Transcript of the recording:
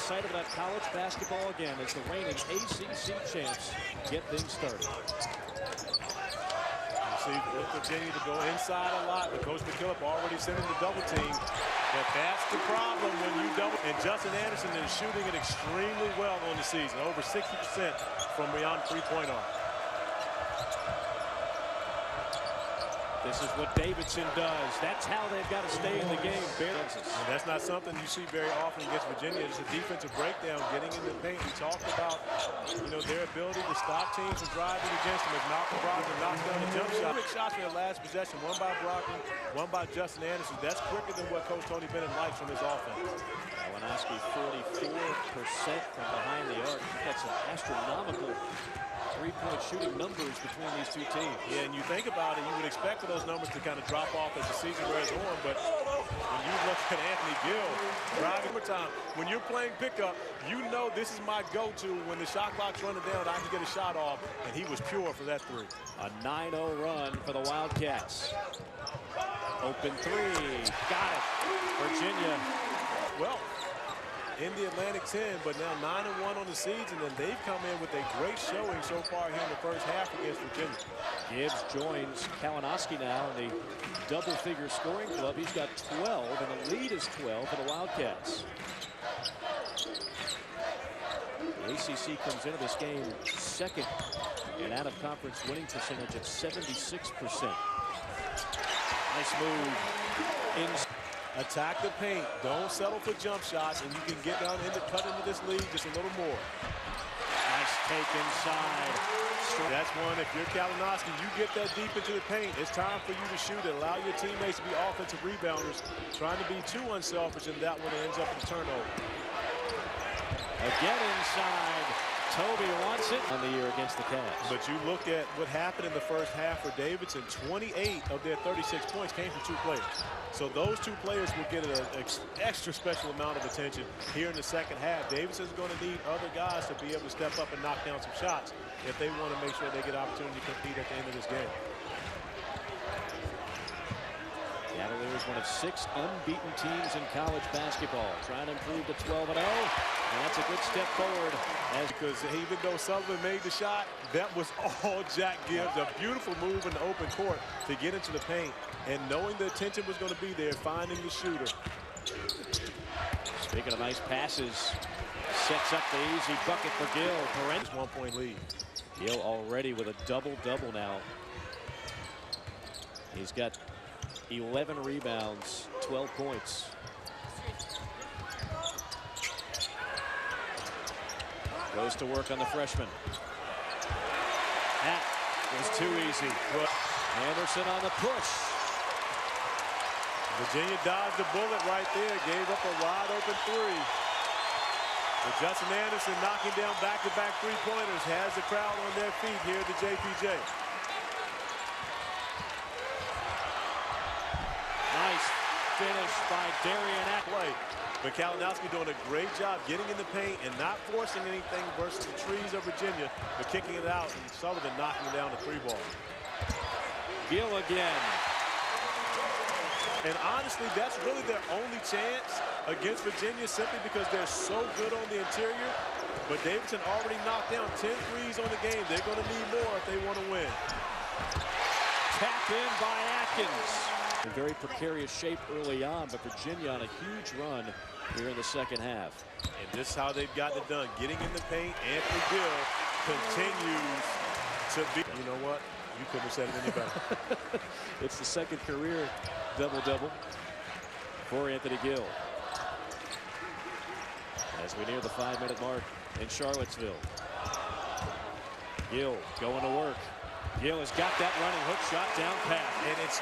excited about college basketball again as the reigning ACC champs get things started. You see Virginia to go inside a lot, but Coach McKillop already sending the double team. But that's the problem when you double. And Justin Anderson is shooting it extremely well on the season, over 60% from beyond three-point arc. This is what Davidson does. That's how they've got to stay in the game. And that's not something you see very often against Virginia. It's a defensive breakdown, getting in the paint. We talked about, their ability to stop teams from driving against them as Malcolm Brogdon knocks down a jump shot. Quick shots in the last possession, one by Brogdon, one by Justin Anderson. That's quicker than what Coach Tony Bennett likes from his offense. Kalinowski 44% from behind the arc. That's an astronomical three-point shooting numbers between these two teams. Yeah, and you think about it, you would expect for those numbers to kind of drop off as the season wears on, but when you look at Anthony Gill driving overtime, when you're playing pickup, you know this is my go-to. When the shot clock's running down, I can get a shot off, and he was pure for that three. A 9-0 run for the Wildcats. Open three, got it. Virginia. Well, in the Atlantic 10, but now 9-1 on the season, and they've come in with a great showing so far here in the first half against Virginia. Gibbs joins Kalinowski now in the double-figure scoring club. He's got 12, and the lead is 12 for the Wildcats. The ACC comes into this game second in out-of-conference winning percentage at 76%. Nice move. Attack the paint. Don't settle for jump shots, and you can get down cut into this lead just a little more. Nice take inside. That's one. If you're Kalinowski, you get that deep into the paint. It's time for you to shoot it. Allow your teammates to be offensive rebounders. Trying to be too unselfish, and that one ends up in a turnover. Again inside. Toby wants it on the year against the Cavs. But you look at what happened in the first half for Davidson. 28 of their 36 points came from two players. So those two players will get an extra special amount of attention here in the second half. Davidson's going to need other guys to be able to step up and knock down some shots if they want to make sure they get an opportunity to compete at the end of this game. Cavaliers, one of 6 unbeaten teams in college basketball, trying to improve to 12-0, and that's a good step forward. Because even though Sullivan made the shot, that was all Jack Gibbs. A beautiful move in the open court to get into the paint, and knowing the attention was going to be there, finding the shooter. Speaking of nice passes, sets up the easy bucket for Gill. Just 1-point lead. Gill already with a double-double now. He's got 11 rebounds, 12 points. Goes to work on the freshman. That was too easy. Anderson on the push. Virginia dodged the bullet right there. Gave up a wide open three. But Justin Anderson knocking down back-to-back three-pointers has the crowd on their feet here at the JPJ. Nice finish by Darian Play. But Kalinowski doing a great job getting in the paint and not forcing anything versus the trees of Virginia, but kicking it out, and Sullivan knocking down the three ball. Gill again. And honestly, that's really their only chance against Virginia, simply because they're so good on the interior. But Davidson already knocked down 10 threes on the game. They're going to need more if they want to win. Tap in by Atkins. In very precarious shape early on, but Virginia on a huge run here in the second half. And this is how they've gotten it done. Getting in the paint, Anthony Gill continues to be. You know what? You couldn't have said it any better. It's the second career double-double for Anthony Gill. As we near the 5-minute mark in Charlottesville. Gill going to work. Gill has got that running hook shot down pat. And it's